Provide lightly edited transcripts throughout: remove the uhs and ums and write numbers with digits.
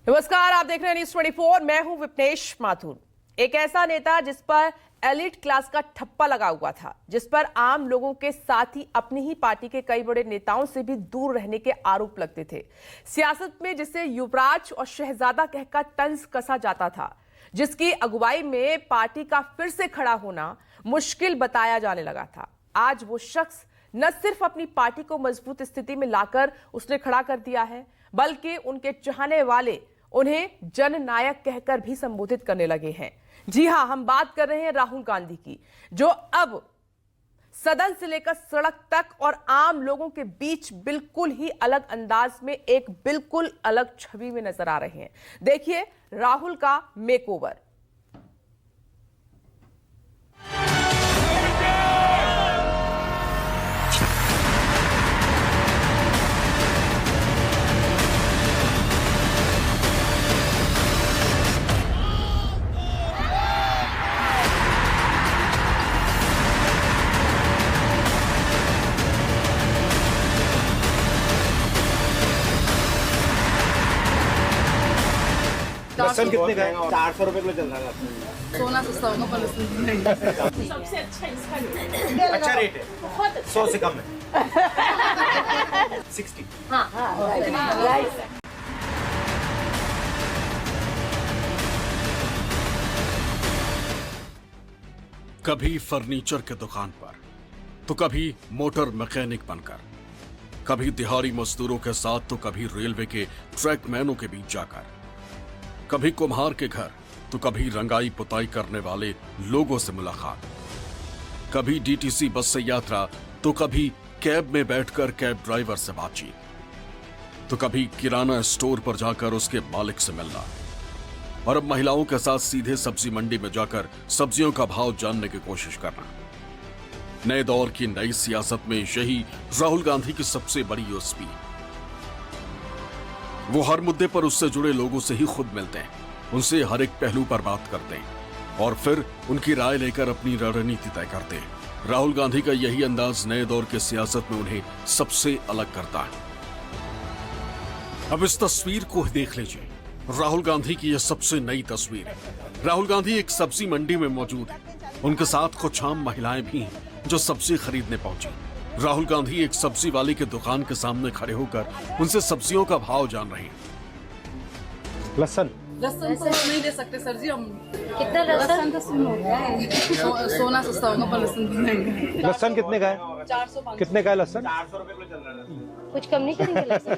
नमस्कार, आप देख रहे हैं न्यूज़ 24। मैं हूं विपनेश माथुर। एक ऐसा नेता जिस पर एलिट क्लास का ठप्पा लगा हुआ था, जिस पर आम लोगों के साथ ही अपनी ही पार्टी के कई बड़े नेताओं से भी दूर रहने के आरोप लगते थे। सियासत में जिसे युवराज और शहजादा कहकर तंज कसा जाता था, जिसकी अगुवाई में पार्टी का फिर से खड़ा होना मुश्किल बताया जाने लगा था, आज वो शख्स न सिर्फ अपनी पार्टी को मजबूत स्थिति में लाकर उसने खड़ा कर दिया है, बल्कि उनके चाहने वाले उन्हें जननायक कहकर भी संबोधित करने लगे हैं। जी हां, हम बात कर रहे हैं राहुल गांधी की, जो अब सदन से लेकर सड़क तक और आम लोगों के बीच बिल्कुल ही अलग अंदाज में एक बिल्कुल अलग छवि में नजर आ रहे हैं। देखिए राहुल का मेकओवर। लहसुन कितने का है? 400 रुपए किलो चल रहा है। सोना सस्ता होगा पर लहसुन महंगा। सबसे अच्छा इसका रेट है। अच्छा रेट है, बहुत अच्छा। 100 से कम है। 60। कभी फर्नीचर के दुकान पर, तो कभी मोटर मैकेनिक बनकर, कभी दिहाड़ी मजदूरों के साथ, तो कभी रेलवे के ट्रैकमैनों के बीच जाकर, कभी कुम्हार के घर, तो कभी रंगाई पुताई करने वाले लोगों से मुलाकात, कभी डीटीसी बस से यात्रा, तो कभी कैब में बैठकर कैब ड्राइवर से बातचीत, तो कभी किराना स्टोर पर जाकर उसके मालिक से मिलना, और अब महिलाओं के साथ सीधे सब्जी मंडी में जाकर सब्जियों का भाव जानने की कोशिश करना। नए दौर की नई सियासत में यही राहुल गांधी की सबसे बड़ी यूएसपी। वो हर मुद्दे पर उससे जुड़े लोगों से ही खुद मिलते हैं, उनसे हर एक पहलू पर बात करते हैं और फिर उनकी राय लेकर अपनी रणनीति तय करते हैं। राहुल गांधी का यही अंदाज नए दौर के सियासत में उन्हें सबसे अलग करता है। अब इस तस्वीर को देख लीजिए। राहुल गांधी की यह सबसे नई तस्वीर है। राहुल गांधी एक सब्जी मंडी में मौजूद है। उनके साथ कुछ आम महिलाएं भी हैं जो सब्जी खरीदने पहुंची। राहुल गांधी एक सब्जी वाले के दुकान के सामने खड़े होकर उनसे सब्जियों का भाव जान रहे हैं। लहसुन लहसुन तो नहीं दे सकते सर जी हम। कितना लहसुन तो सुन हो गया है। सोना सस्ता होगा पर लहसुन महंगा। लहसुन कितने का है? 400 कितने का है लहसुन? 400 रुपए किलो चल रहा है। कुछ कम नहीं करेंगे लहसुन?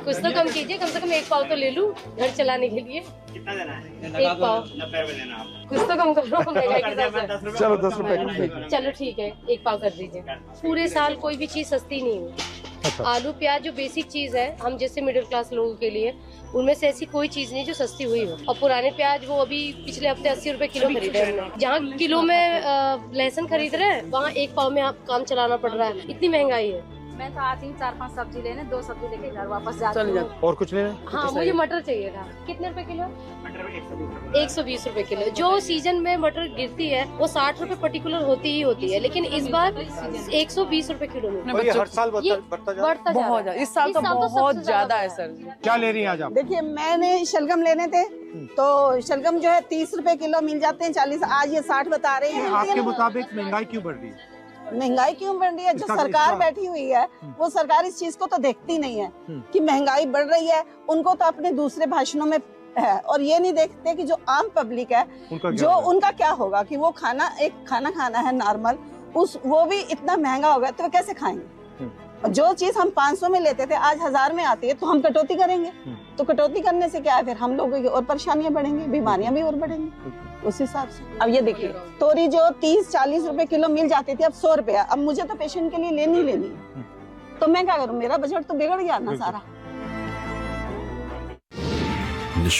कुछ तो कम कीजिए, कम से कम एक पाव तो ले लूं घर चलाने के लिए। कितना देना है? एक पाव। 90 रुपए देना आप। कुछ तो कम करो महंगाई के हिसाब से। चलो 10 रुपए। चलो ठीक है, एक पाव कर दीजिए। पूरे साल कोई भी चीज सस्ती नहीं है। अच्छा। आलू प्याज जो बेसिक चीज है, हम जैसे मिडिल क्लास लोगों के लिए, उनमें से ऐसी कोई चीज नहीं जो सस्ती हुई हो। और पुराने प्याज वो अभी पिछले हफ्ते 80 रुपए किलो खरीदे हमने। जहाँ किलो में लहसुन खरीद रहे हैं, वहाँ एक पाव में आप काम चलाना पड़ रहा है। इतनी महंगाई है। मैं तो आती हूँ 4-5 सब्जी लेने, 2 सब्जी लेके घर वापस जाती हूँ। और कुछ लेना? हाँ, मुझे मटर चाहिए था। कितने रुपए किलो? मटर 120 120 रुपए किलो। जो सीजन में मटर गिरती है वो 60 रुपए पर्टिकुलर होती ही होती है, लेकिन इस बार 120 रुपए किलो में और ये हर साल ये बढ़ता जा रहा है। बढ़ता जा रहा है। इस साल तो सबसे बहुत ज्यादा है सर जी। क्या ले रही हैं आज आप? देखिए, मैंने शलगम लेने थे तो शलगम जो है 30 रुपए किलो मिल जाते हैं, 40। आज ये 60 बता रहे हैं। आपके मुताबिक महंगाई क्यों बढ़ रही है? महंगाई क्यों बढ़ रही है? जो सरकार बैठी हुई है वो सरकार इस चीज को तो देखती नहीं है कि महंगाई बढ़ रही है। उनको तो अपने दूसरे भाषणों में है, और ये नहीं देखते कि जो आम पब्लिक है उनका क्या होगा, कि वो खाना खाना है नॉर्मल, वो भी इतना महंगा हो गया तो वो कैसे खाएंगे। जो चीज हम 500 में लेते थे आज 1000 में आती है, तो हम कटौती करेंगे। तो कटौती करने से क्या है, फिर हम लोगों की और परेशानियां बढ़ेंगी, बीमारियां भी और बढ़ेंगी उस हिसाब से। अब ये देखिए, तोरी जो 30-40 रुपए किलो मिल जाती थी, अब 100 रुपया। अब मुझे तो पेशेंट के लिए लेनी है, तो मैं क्या करूँ? मेरा बजट तो बिगड़ गया ना सारा।